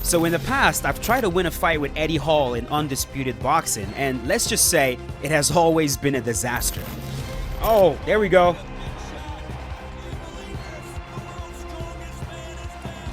So in the past, I've tried to win a fight with Eddie Hall in Undisputed Boxing, and let's just say it has always been a disaster. Oh, there we go.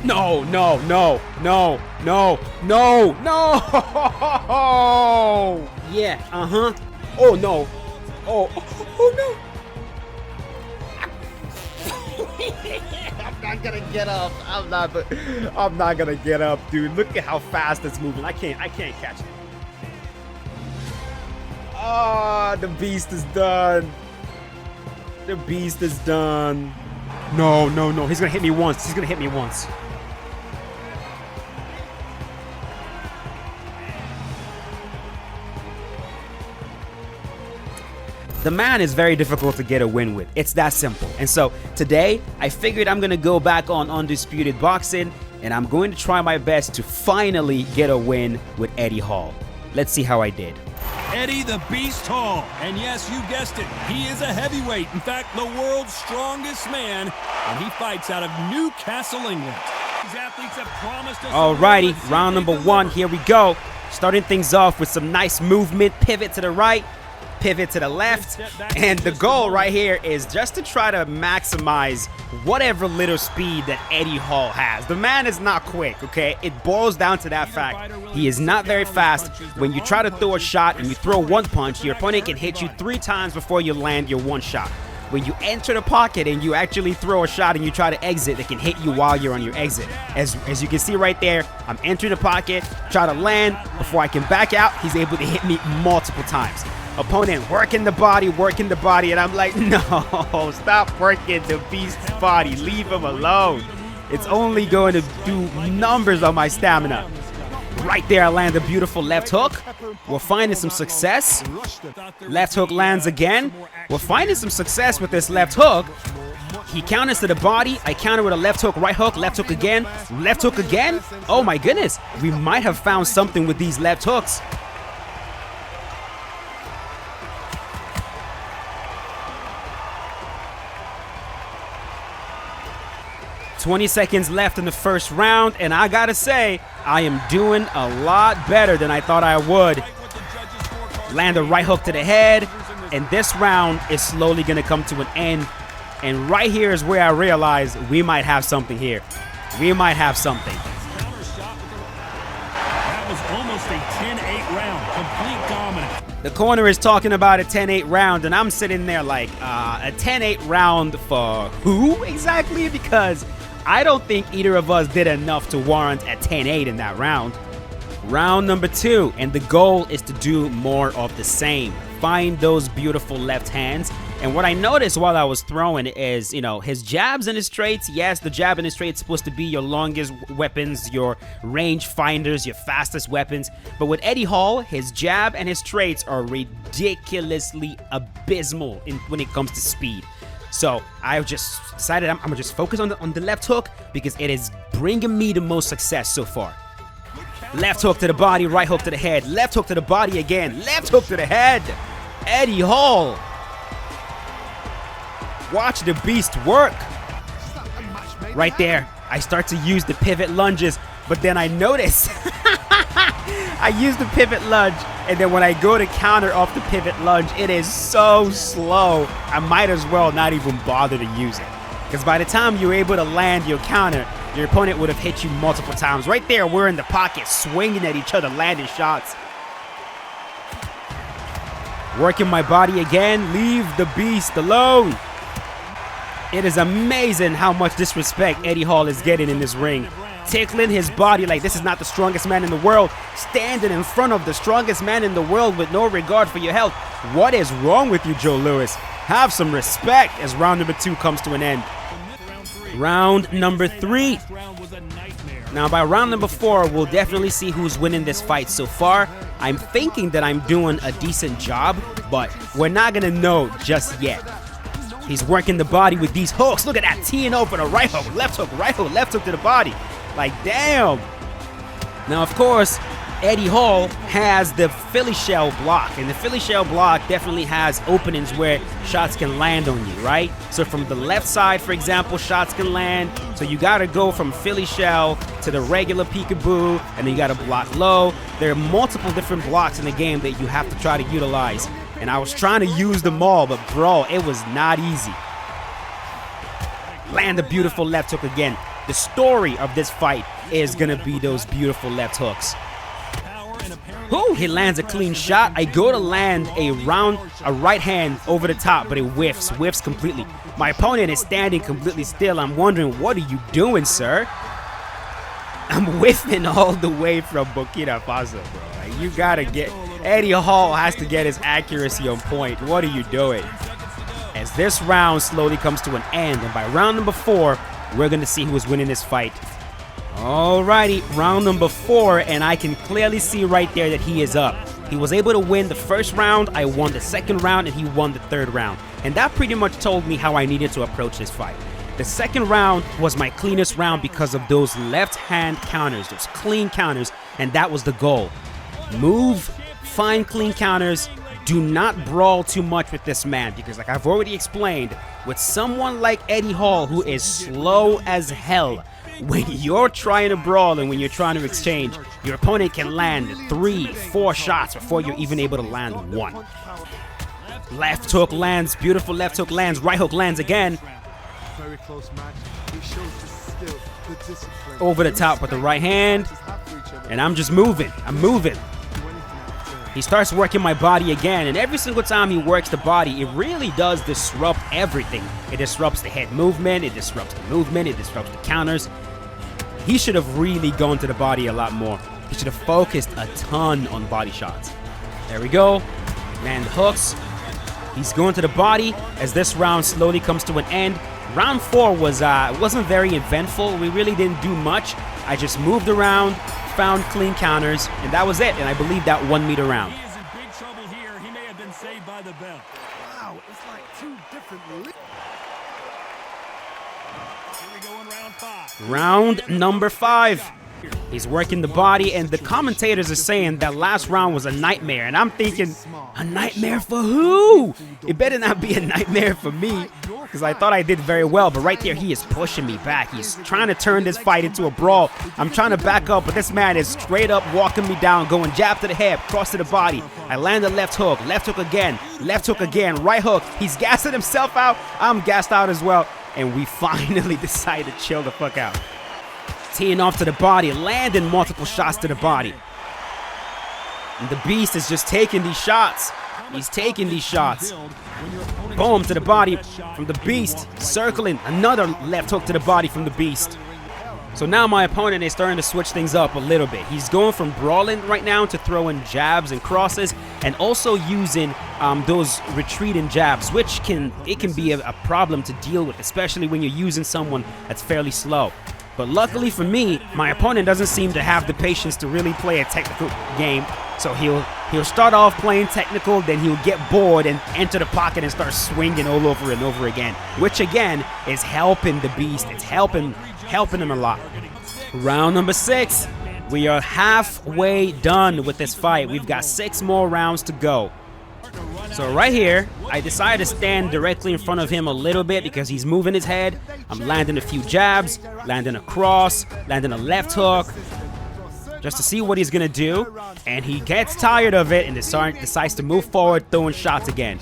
No, no, no, no, no, no, no! Yeah, uh-huh. Oh, no. Oh, oh, no. I'm not gonna get up. I'm not gonna get up, dude. Look at how fast it's moving. I can't catch it. Ah, the beast is done. The beast is done. No, no, no. He's gonna hit me once. He's gonna hit me once. The man is very difficult to get a win with. It's that simple. And so today, I figured I'm going to go back on Undisputed Boxing, and I'm going to try my best to finally get a win with Eddie Hall. Let's see how I did. Eddie the Beast Hall. And yes, you guessed it. He is a heavyweight. In fact, the world's strongest man. And he fights out of Newcastle, England. These athletes have promised us. Alrighty, round number 1. Here we go. Starting things off with some nice movement. Pivot to the right. Pivot to the left, and the goal right here is just to try to maximize whatever little speed that Eddie Hall has. The man is not quick, okay? It boils down to that fact. He is not very fast. When you try to throw a shot and you throw one punch, your opponent can hit you 3 times before you land your one shot. When you enter the pocket and you actually throw a shot and you try to exit, they can hit you while you're on your exit. As you can see right there, I'm entering the pocket, try to land. Before I can back out, he's able to hit me multiple times. Opponent working the body, and I'm like, no, stop working the beast's body. Leave him alone. It's only going to do numbers on my stamina. Right there, I land a beautiful left hook. We're finding some success. Left hook lands again. We're finding some success with this left hook. He counters to the body. I counter with a left hook, right hook, left hook again. Left hook again. Oh my goodness. We might have found something with these left hooks. 20 seconds left in the first round, and I gotta say, I am doing a lot better than I thought I would. Land a right hook to the head, and this round is slowly gonna come to an end. And right here is where I realize we might have something here. We might have something. That was almost a 10-8 round, complete dominance. The corner is talking about a 10-8 round, and I'm sitting there like, a 10-8 round for who exactly? Because I don't think either of us did enough to warrant a 10-8 in that round. Round number 2, and the goal is to do more of the same. Find those beautiful left hands. And what I noticed while I was throwing is, you know, his jabs and his straights. Yes, the jab and the straight is supposed to be your longest weapons, your range finders, your fastest weapons. But with Eddie Hall, his jab and his straights are ridiculously abysmal when it comes to speed. So I just decided I'm gonna just focus on the left hook because it is bringing me the most success so far. Left hook to the body, right hook to the head. Left hook to the body again. Left hook to the head. Eddie Hall. Watch the beast work. Right there, I start to use the pivot lunges, but then I notice I use the pivot lunge, and then when I go to counter off the pivot lunge, it is so slow. I might as well not even bother to use it. Because by the time you're able to land your counter, your opponent would have hit you multiple times. Right there, we're in the pocket, swinging at each other, landing shots. Working my body again. Leave the beast alone. It is amazing how much disrespect Eddie Hall is getting in this ring. Tickling his body like this is not the strongest man in the world. Standing in front of the strongest man in the world with no regard for your health. What is wrong with you, Joe Louis? Have some respect as round number 2 comes to an end. Round number 3. Now by round number 4, we'll definitely see who's winning this fight so far. I'm thinking that I'm doing a decent job, but we're not gonna know just yet. He's working the body with these hooks. Look at that, teeing over the right hook, left hook to the body. Like, damn. Now, of course, Eddie Hall has the Philly shell block, and the Philly shell block definitely has openings where shots can land on you, right? So from the left side, for example, shots can land. So you got to go from Philly shell to the regular peekaboo, and then you got to block low. There are multiple different blocks in the game that you have to try to utilize, and I was trying to use them all, but bro, it was not easy. Land a beautiful left hook again. The story of this fight is gonna be those beautiful left hooks. Ooh, he lands a clean shot. I go to land a right hand over the top, but it whiffs completely. My opponent is standing completely still. I'm wondering, what are you doing, sir? I'm whiffing all the way from Burkina Faso, bro. Like, you gotta get, Eddie Hall has to get his accuracy on point. What are you doing? As this round slowly comes to an end, and by round number 4, we're gonna see who is winning this fight. Alrighty, round number 4, and I can clearly see right there that he is up. He was able to win the first round, I won the second round, and he won the third round. And that pretty much told me how I needed to approach this fight. The second round was my cleanest round because of those left-hand counters, those clean counters, and that was the goal. Move, find clean counters, do not brawl too much with this man, because like I've already explained, with someone like Eddie Hall who is slow as hell, when you're trying to brawl and when you're trying to exchange, your opponent can land 3, 4 shots before you're even able to land 1. Left hook lands, beautiful left hook lands, right hook lands again. Very close match. He shows the skill, the discipline. Over the top with the right hand, and I'm just moving. I'm moving. He starts working my body again, and every single time he works the body, it really does disrupt everything. It disrupts the head movement, it disrupts the movement, it disrupts the counters. He should have really gone to the body a lot more. He should have focused a ton on body shots. There we go. Land hooks. He's going to the body as this round slowly comes to an end. Round 4 wasn't very eventful. We really didn't do much. I just moved around, found clean counters, and that was it. And I believe that won me the round. He is in big trouble here. He may have been saved by the bell. Wow, it's like 2 different leagues. Here we go in round 5. Round number 5. He's working the body, and the commentators are saying that last round was a nightmare. And I'm thinking, a nightmare for who? It better not be a nightmare for me, because I thought I did very well. But right there, he is pushing me back. He's trying to turn this fight into a brawl. I'm trying to back up, but this man is straight up walking me down, going jab to the head, cross to the body. I land a left hook again, right hook. He's gassing himself out. I'm gassed out as well. And we finally decide to chill the fuck out. Teeing off to the body, landing multiple shots to the body. And the Beast is just taking these shots. He's taking these shots. Boom, to the body from the Beast. Circling, another left hook to the body from the Beast. So now my opponent is starting to switch things up a little bit. He's going from brawling right now to throwing jabs and crosses, and also using those retreating jabs, which can be a problem to deal with, especially when you're using someone that's fairly slow. But luckily for me, my opponent doesn't seem to have the patience to really play a technical game. So he'll start off playing technical, then he'll get bored and enter the pocket and start swinging all over and over again, which again is helping the Beast. It's helping him a lot. Round number 6. We are halfway done with this fight. We've got 6 more rounds to go. So right here, I decided to stand directly in front of him a little bit because he's moving his head. I'm landing a few jabs, landing a cross, landing a left hook, just to see what he's gonna do. And he gets tired of it and decides to move forward, throwing shots again.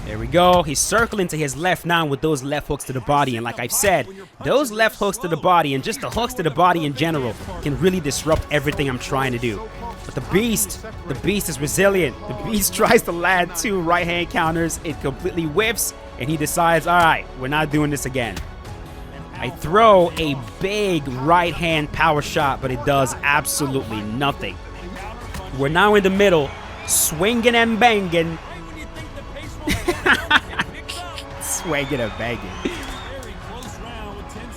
There we go. He's circling to his left now with those left hooks to the body. And like I've said, those left hooks to the body and just the hooks to the body in general can really disrupt everything I'm trying to do. But the Beast is resilient. The Beast tries to land 2 right-hand counters. It completely whiffs, and he decides, all right, we're not doing this again. I throw a big right-hand power shot, but it does absolutely nothing. We're now in the middle, swinging and banging. Swinging and banging.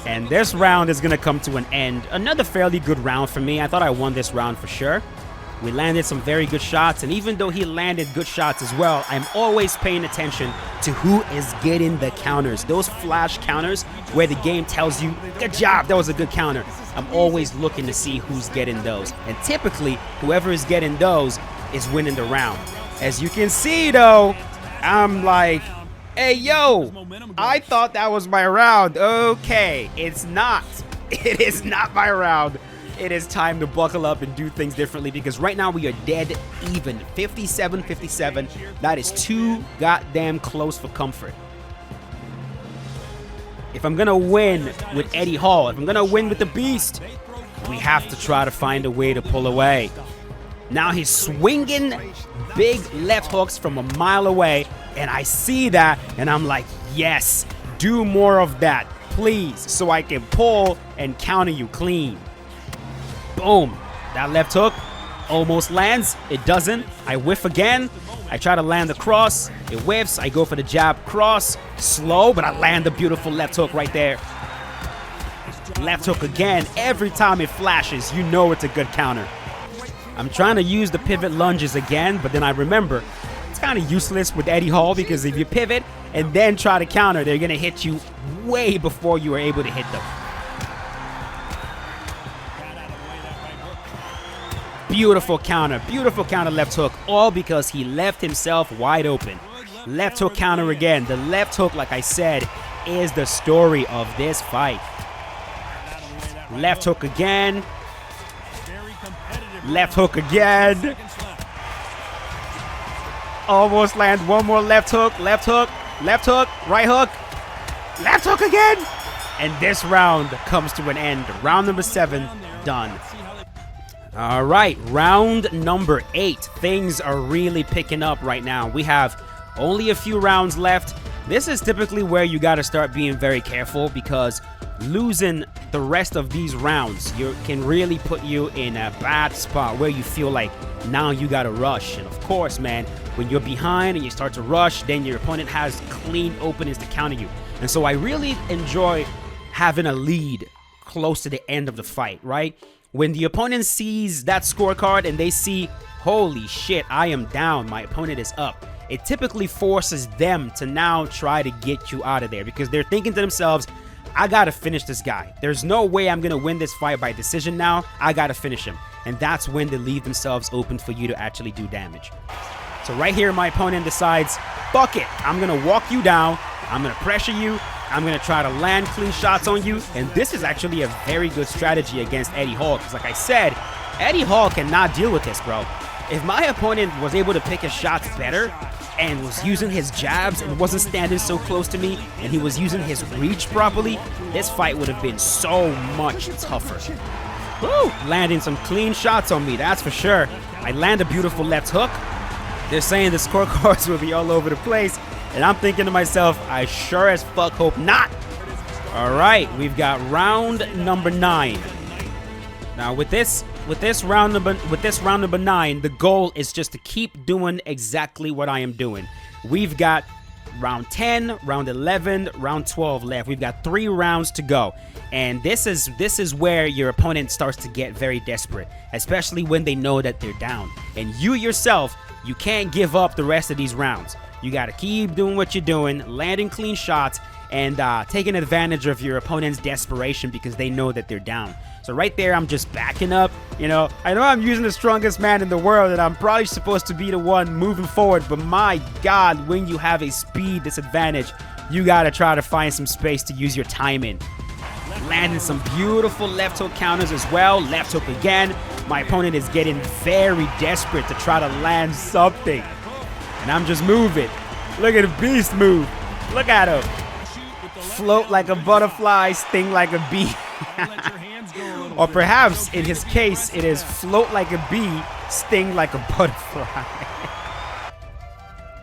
And this round is going to come to an end. Another fairly good round for me. I thought I won this round for sure. We landed some very good shots, and even though he landed good shots as well, I'm always paying attention to who is getting the counters. Those flash counters where the game tells you, good job, that was a good counter. I'm always looking to see who's getting those. And typically, whoever is getting those is winning the round. As you can see, though, I'm like, hey, yo, I thought that was my round. Okay, it's not. It is not my round. It is time to buckle up and do things differently because right now we are dead even. 57-57. That is too goddamn close for comfort. If I'm going to win with Eddie Hall, if I'm going to win with the Beast, we have to try to find a way to pull away. Now he's swinging big left hooks from a mile away, and I see that, and I'm like, yes, do more of that, please, so I can pull and counter you clean. Boom. That left hook almost lands. It doesn't. I whiff again. I try to land the cross. It whiffs. I go for the jab cross. Slow, but I land the beautiful left hook right there. Left hook again. Every time it flashes, you know it's a good counter. I'm trying to use the pivot lunges again, but then I remember it's kind of useless with Eddie Hall because if you pivot and then try to counter, they're going to hit you way before you are able to hit them. Beautiful counter left hook, all because he left himself wide open. Left hook counter again. The left hook, like I said, is the story of this fight. Left hook again. Left hook again. Almost land one more left hook, right hook, left hook again. And this round comes to an end. Round number 7, done. All right, round number 8. Things are really picking up right now. We have only a few rounds left. This is typically where you got to start being very careful because losing the rest of these rounds can really put you in a bad spot where you feel like now you got to rush. And of course, man, when you're behind and you start to rush, then your opponent has clean openings to counter you. And so I really enjoy having a lead close to the end of the fight, right? When the opponent sees that scorecard and they see, holy shit, I am down, my opponent is up, it typically forces them to now try to get you out of there because they're thinking to themselves, I gotta finish this guy. There's no way I'm gonna win this fight by decision now. I gotta finish him. And that's when they leave themselves open for you to actually do damage. So right here, my opponent decides, fuck it, I'm gonna walk you down, I'm gonna pressure you, I'm going to try to land clean shots on you, and this is actually a very good strategy against Eddie Hall, because like I said, Eddie Hall cannot deal with this, bro. If my opponent was able to pick his shots better and was using his jabs and wasn't standing so close to me and he was using his reach properly, this fight would have been so much tougher. Woo! Landing some clean shots on me, that's for sure. I land a beautiful left hook. They're saying the scorecards will be all over the place. And I'm thinking to myself, I sure as fuck hope not. All right, we've got round number 9. Now with this round number 9, the goal is just to keep doing exactly what I am doing. We've got round 10, round 11, round 12 left. We've got 3 rounds to go. And this is where your opponent starts to get very desperate, especially when they know that they're down. And you yourself, you can't give up the rest of these rounds. You got to keep doing what you're doing, landing clean shots, and taking advantage of your opponent's desperation because they know that they're down. So right there, I'm just backing up. You know I'm using the strongest man in the world, and I'm probably supposed to be the one moving forward. But my God, when you have a speed disadvantage, you got to try to find some space to use your timing. Landing some beautiful left hook counters as well. Left hook again. My opponent is getting very desperate to try to land something. And I'm just moving. Look at the beast move. Look at him. Float like a butterfly, sting like a bee. Or perhaps, in his case, it is float like a bee, sting like a butterfly.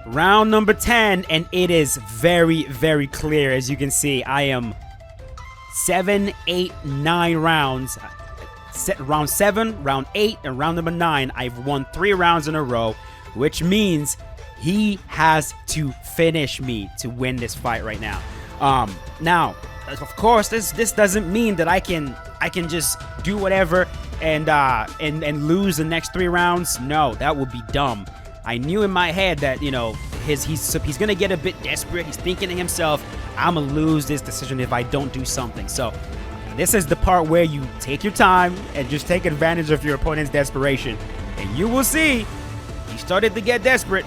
Round number 10, and it is very, very clear. As you can see, I am 7, 8, 9 rounds. Round 7, round 8, and round number 9. I've won 3 rounds in a row, which means he has to finish me to win this fight right now. Now, of course, this doesn't mean that I can just do whatever and lose the next 3 rounds. No, that would be dumb. I knew in my head that he's gonna get a bit desperate. He's thinking to himself, I'm gonna lose this decision if I don't do something. So This is the part where you take your time and just take advantage of your opponent's desperation. And you will see, he started to get desperate.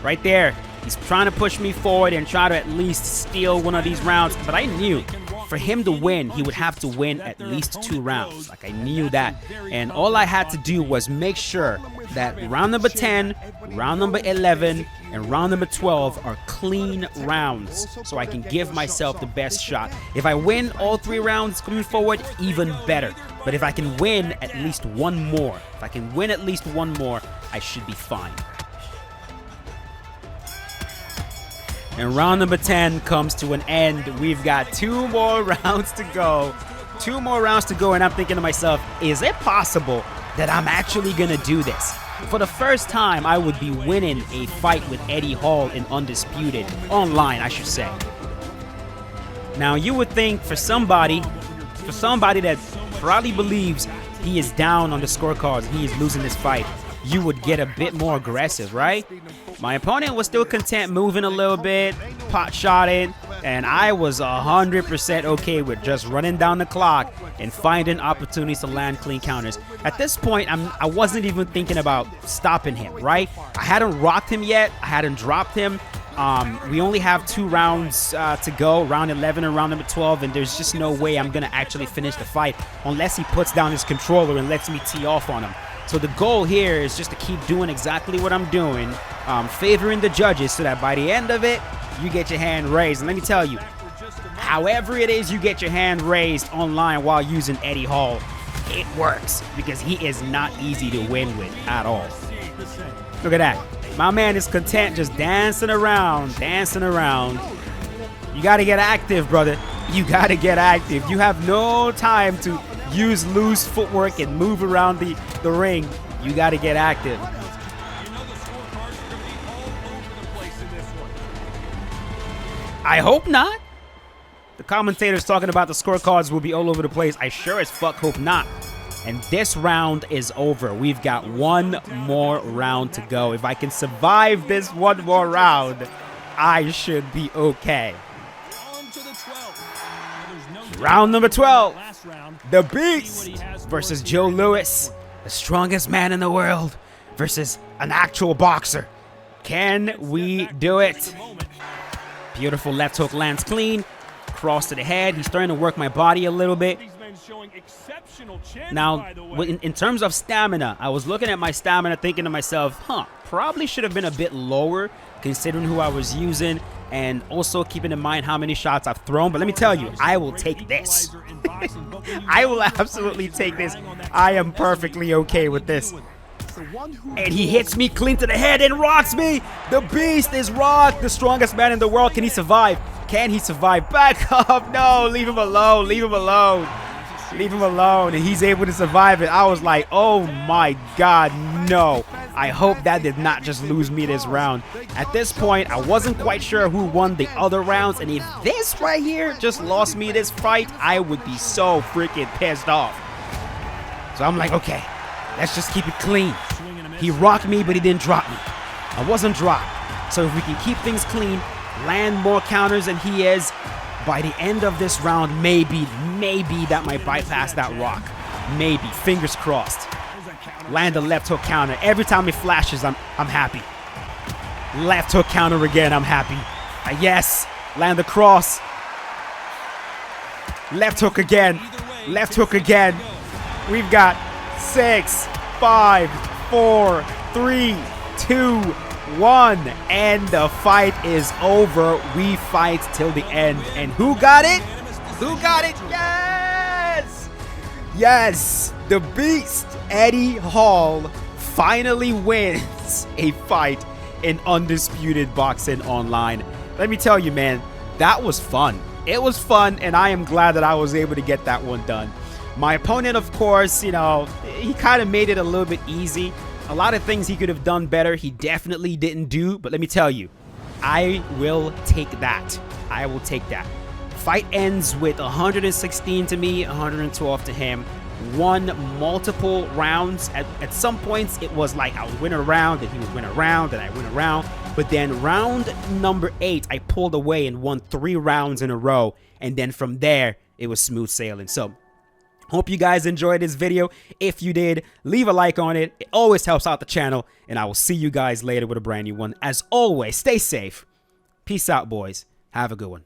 Right there. He's trying to push me forward and try to at least steal one of these rounds. But I knew for him to win, he would have to win at least 2 rounds. Like, I knew that. And all I had to do was make sure that round number 10, round number 11, and round number 12 are clean rounds so I can give myself the best shot. If I win all 3 rounds coming forward, even better. But if I can win at least one more, I should be fine. And round number 10 comes to an end. We've got 2 more rounds to go. 2 more rounds to go, and I'm thinking to myself, is it possible that I'm actually gonna do this? For the first time, I would be winning a fight with Eddie Hall in Undisputed. Online, I should say. Now, you would think for somebody that probably believes he is down on the scorecards and he is losing this fight, you would get a bit more aggressive, right? My opponent was still content moving a little bit, pot shotting, and I was 100% okay with just running down the clock and finding opportunities to land clean counters. At this point, I wasn't even thinking about stopping him, right? I hadn't rocked him yet. I hadn't dropped him. We only have 2 rounds to go, round 11 and round number 12, and there's just no way I'm going to actually finish the fight unless he puts down his controller and lets me tee off on him. So the goal here is just to keep doing exactly what I'm doing, favoring the judges so that by the end of it, you get your hand raised. And let me tell you, however it is you get your hand raised online while using Eddie Hall, it works because he is not easy to win with at all. Look at that. My man is content just dancing around. You got to get active, brother. You got to get active. You have no time to use loose footwork and move around the ring. You got to get active. I hope not. The commentators talking about the scorecards will be all over the place. I sure as fuck hope not. And this round is over. We've got 1 more round to go. If I can survive this 1 more round, I should be okay. Round number 12. The Beast versus Joe Louis, the strongest man in the world, versus an actual boxer. Can we do it? Beautiful left hook lands clean. Cross to the head. He's starting to work my body a little bit. Now, in terms of stamina, I was looking at my stamina thinking to myself, probably should have been a bit lower considering who I was using and also keeping in mind how many shots I've thrown. But let me tell you, I will take this. I will absolutely take this. I am perfectly okay with this. And he hits me clean to the head and rocks me. The Beast is rocked. The strongest man in the world. Can he survive? Can he survive? Back up. No, leave him alone. Leave him alone. Leave him alone. And he's able to survive it. I was like, oh my God, no. I hope that did not just lose me this round. At this point, I wasn't quite sure who won the other rounds. And if this right here just lost me this fight, I would be so freaking pissed off. So I'm like, okay, let's just keep it clean. He rocked me, but he didn't drop me. I wasn't dropped. So if we can keep things clean, land more counters than he is, by the end of this round, maybe that might bypass that rock. Maybe. Fingers crossed. Land a left hook counter. Every time it flashes, I'm happy. Left hook counter again, I'm happy. Yes. Land the cross. Left hook again. Left hook again. We've got 6, 5, 4, 3, 2, 1, and the fight is over. We fight till the end. And who got it? Who got it? Yes! Yes! The Beast, Eddie Hall, finally wins a fight in Undisputed Boxing Online. Let me tell you, man, that was fun. It was fun, and I am glad that I was able to get that one done. My opponent, of course, you know, he kind of made it a little bit easy. A lot of things he could have done better, he definitely didn't do. But let me tell you, I will take that. I will take that. Fight ends with 116 to me, 112 to him. Won multiple rounds. At some points, it was like I would win a round, and he would win a round, and I win a round. But then round number 8, I pulled away and won 3 rounds in a row. And then from there, it was smooth sailing. So hope you guys enjoyed this video. If you did, leave a like on it. It always helps out the channel. And I will see you guys later with a brand new one. As always, stay safe. Peace out, boys. Have a good one.